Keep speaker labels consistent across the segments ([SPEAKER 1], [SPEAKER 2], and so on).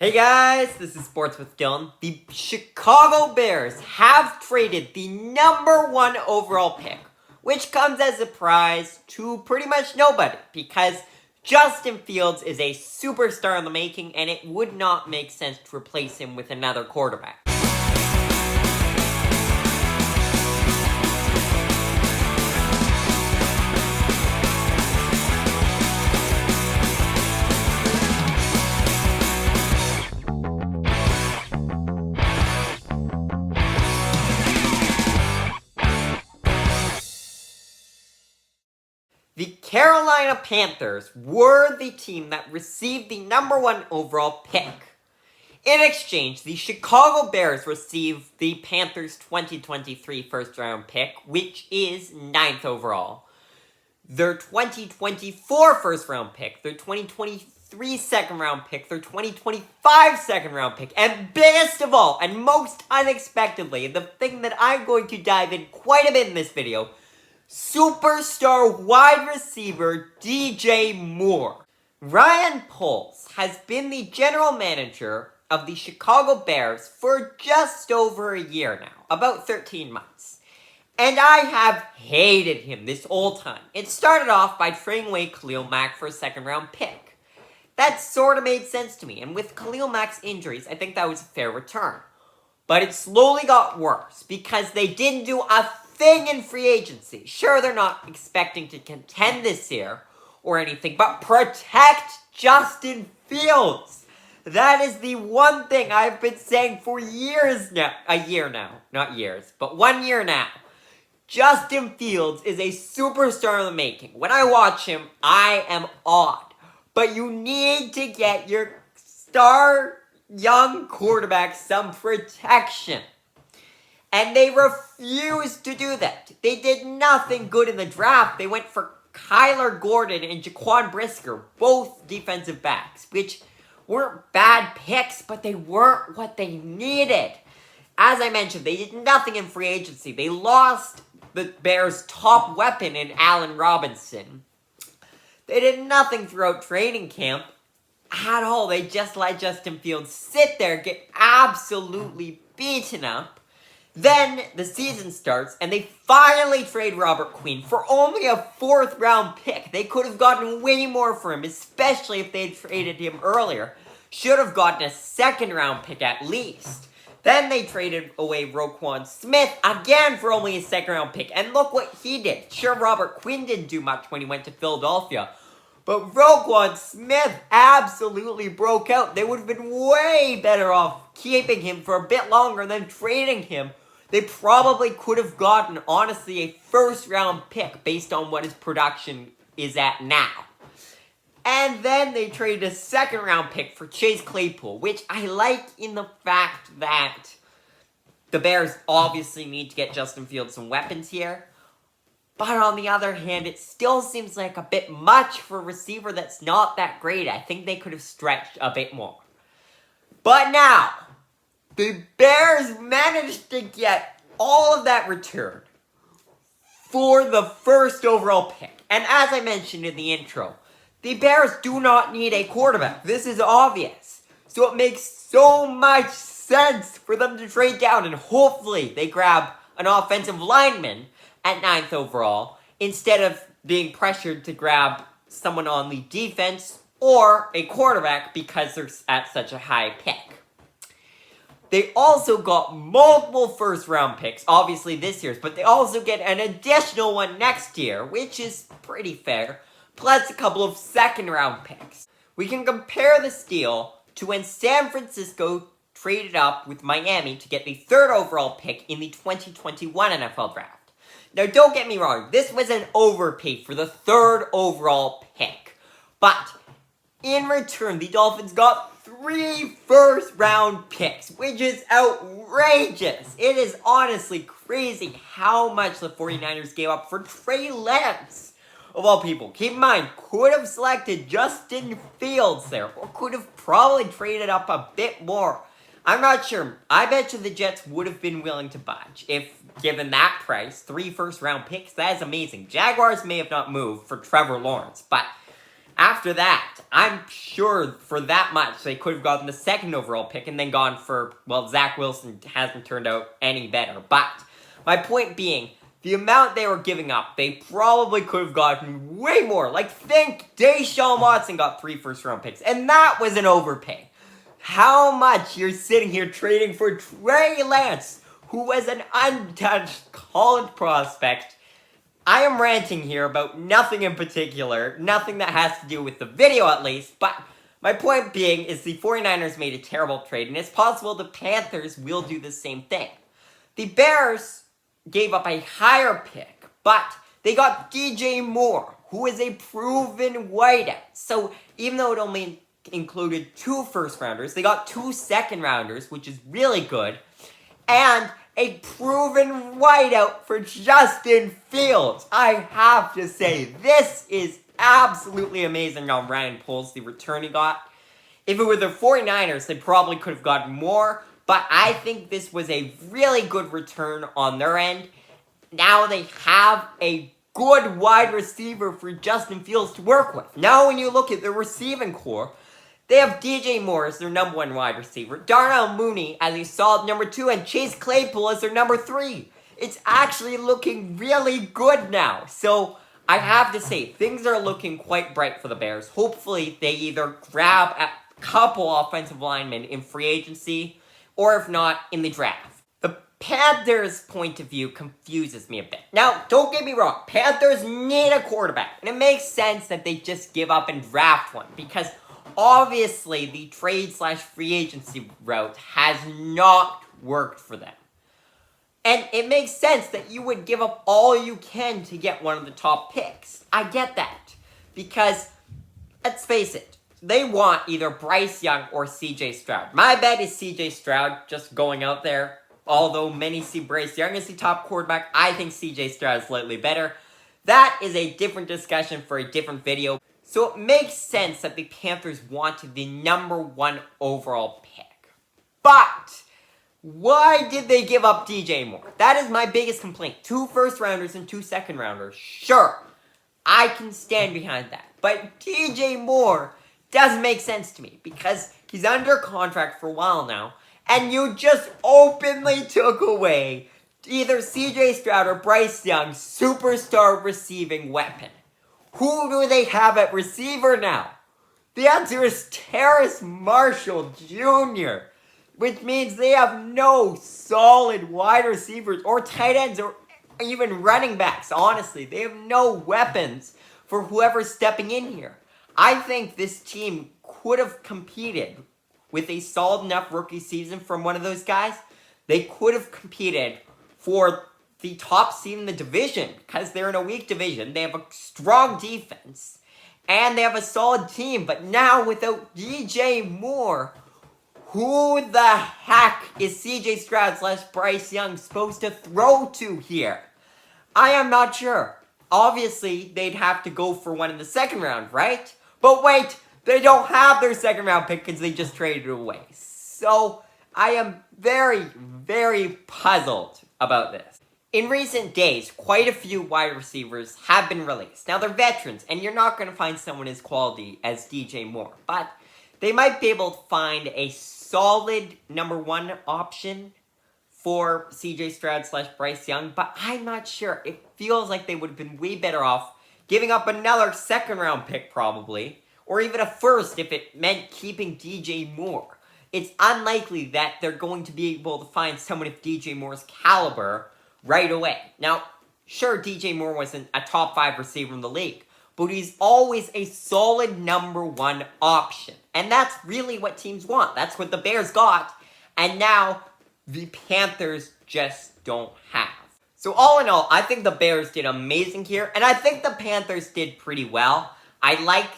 [SPEAKER 1] Hey guys, this is Sports with Dylan. The Chicago Bears have traded the #1 overall pick, which comes as a surprise to pretty much nobody because Justin Fields is a superstar in the making and it would not make sense to replace him with another quarterback. The Carolina Panthers were the team that received the #1 overall pick. In exchange, the Chicago Bears received the Panthers' 2023 first-round pick, which is 9th overall. Their 2024 first-round pick, their 2023 second-round pick, their 2025 second-round pick, and biggest of all, and most unexpectedly, the thing that I'm going to dive in quite a bit in this video, superstar wide receiver DJ Moore. Ryan Poles has been the general manager of the Chicago Bears for just over a year now, about 13 months. And I have hated him this whole time. It started off by trading away Khalil Mack for a second-round pick. That sort of made sense to me, and with Khalil Mack's injuries, I think that was a fair return. But it slowly got worse because they didn't do a thing in free agency. Sure, they're not expecting to contend this year or anything, but protect Justin Fields. That is the one thing I've been saying for years now. A year now. Not years, but 1 year now. Justin Fields is a superstar in the making. When I watch him, I am awed. But you need to get your star young quarterback some protection. And they refused to do that. They did nothing good in the draft. They went for Kyler Gordon and Jaquan Brisker, both defensive backs, which weren't bad picks, but they weren't what they needed. As I mentioned, they did nothing in free agency. They lost the Bears' top weapon in Allen Robinson. They did nothing throughout training camp at all. They just let Justin Fields sit there, get absolutely beaten up. Then the season starts, and they finally trade Robert Quinn for only a 4th-round pick. They could have gotten way more for him, especially if they had traded him earlier. Should have gotten a 2nd-round pick at least. Then they traded away Roquan Smith, again for only a 2nd-round pick. And look what he did. Sure, Robert Quinn didn't do much when he went to Philadelphia. But Roquan Smith absolutely broke out. They would have been way better off keeping him for a bit longer than trading him. They probably could have gotten, honestly, a 1st-round pick based on what his production is at now. And then they traded a 2nd-round pick for Chase Claypool, which I like in the fact that the Bears obviously need to get Justin Fields some weapons here. But on the other hand, it still seems like a bit much for a receiver that's not that great. I think they could have stretched a bit more. But now, the Bears managed to get all of that returned for the 1st overall pick. And as I mentioned in the intro, the Bears do not need a quarterback. This is obvious. So it makes so much sense for them to trade down and hopefully they grab an offensive lineman at 9th overall instead of being pressured to grab someone on the defense or a quarterback because they're at such a high pick. They also got multiple 1st-round picks, obviously this year's, but they also get an additional one next year, which is pretty fair, plus a couple of 2nd-round picks. We can compare this deal to when San Francisco traded up with Miami to get the 3rd overall pick in the 2021 NFL Draft. Now, don't get me wrong, this was an overpay for the 3rd overall pick, but in return, the Dolphins got 3 1st-round picks, which is outrageous. It is honestly crazy how much the 49ers gave up for Trey Lance, of all people. Keep in mind, could have selected Justin Fields there, or could have probably traded up a bit more. I'm not sure. I bet you the Jets would have been willing to budge if given that price. 3 1st-round picks, that is amazing. Jaguars may have not moved for Trevor Lawrence, but after that, I'm sure for that much they could have gotten the second overall pick and then gone for, well, Zach Wilson hasn't turned out any better. But my point being, the amount they were giving up, they probably could have gotten way more. Like, think Deshaun Watson got 3 first-round picks, and that was an overpay. How much you're sitting here trading for Trey Lance, who was an untouched college prospect. I am ranting here about nothing in particular, nothing that has to do with the video at least, but my point being is the 49ers made a terrible trade, and it's possible the Panthers will do the same thing. The Bears gave up a higher pick, but they got DJ Moore, who is a proven wideout. So even though it only included 2 first-rounders, they got 2 second-rounders, which is really good, and a proven wideout for Justin Fields. I have to say, this is absolutely amazing on Ryan Poles, the return he got. If it were the 49ers, they probably could have gotten more, but I think this was a really good return on their end. Now they have a good wide receiver for Justin Fields to work with. Now when you look at the receiving core, they have DJ Moore as their number 1 wide receiver, Darnell Mooney as a solid number 2, and Chase Claypool as their number 3. It's actually looking really good now. So I have to say, things are looking quite bright for the Bears. Hopefully they either grab a couple offensive linemen in free agency, or if not, in the draft. The Panthers' point of view confuses me a bit. Now, don't get me wrong, Panthers need a quarterback, and it makes sense that they just give up and draft one, because obviously, the trade/free agency route has not worked for them. And it makes sense that you would give up all you can to get one of the top picks. I get that. Because, let's face it, they want either Bryce Young or CJ Stroud. My bet is CJ Stroud just going out there. Although many see Bryce Young as the top quarterback, I think CJ Stroud is slightly better. That is a different discussion for a different video. So it makes sense that the Panthers wanted the number 1 overall pick. But why did they give up DJ Moore? That is my biggest complaint. 2 first-rounders and 2 second-rounders. Sure, I can stand behind that. But DJ Moore doesn't make sense to me because he's under contract for a while now, and you just openly took away either CJ Stroud or Bryce Young's superstar receiving weapon. Who do they have at receiver now? The answer is Terrace Marshall Jr., which means they have no solid wide receivers or tight ends or even running backs. Honestly, they have no weapons for whoever's stepping in here. I think this team could have competed with a solid enough rookie season from one of those guys. They could have competed for the top seed in the division because they're in a weak division. They have a strong defense and they have a solid team. But now without DJ Moore, who the heck is CJ Stroud / Bryce Young supposed to throw to here? I am not sure. Obviously, they'd have to go for one in the second round, right? But wait, they don't have their second round pick because they just traded it away. So I am very, very puzzled about this. In recent days, quite a few wide receivers have been released. Now, they're veterans, and you're not going to find someone as quality as DJ Moore. But they might be able to find a solid number 1 option for CJ Stroud / Bryce Young. But I'm not sure. It feels like they would have been way better off giving up another second-round pick, probably. Or even a first if it meant keeping DJ Moore. It's unlikely that they're going to be able to find someone of DJ Moore's caliber right away. Now, sure, DJ Moore wasn't a top 5 receiver in the league, but he's always a solid number 1 option. And that's really what teams want. That's what the Bears got. And now, the Panthers just don't have. So all in all, I think the Bears did amazing here, and I think the Panthers did pretty well. I like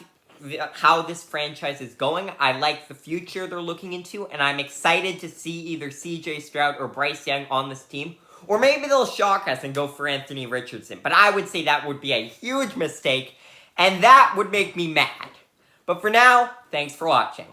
[SPEAKER 1] how this franchise is going. I like the future they're looking into, and I'm excited to see either CJ Stroud or Bryce Young on this team. Or maybe they'll shock us and go for Anthony Richardson. But I would say that would be a huge mistake, and that would make me mad. But for now, thanks for watching.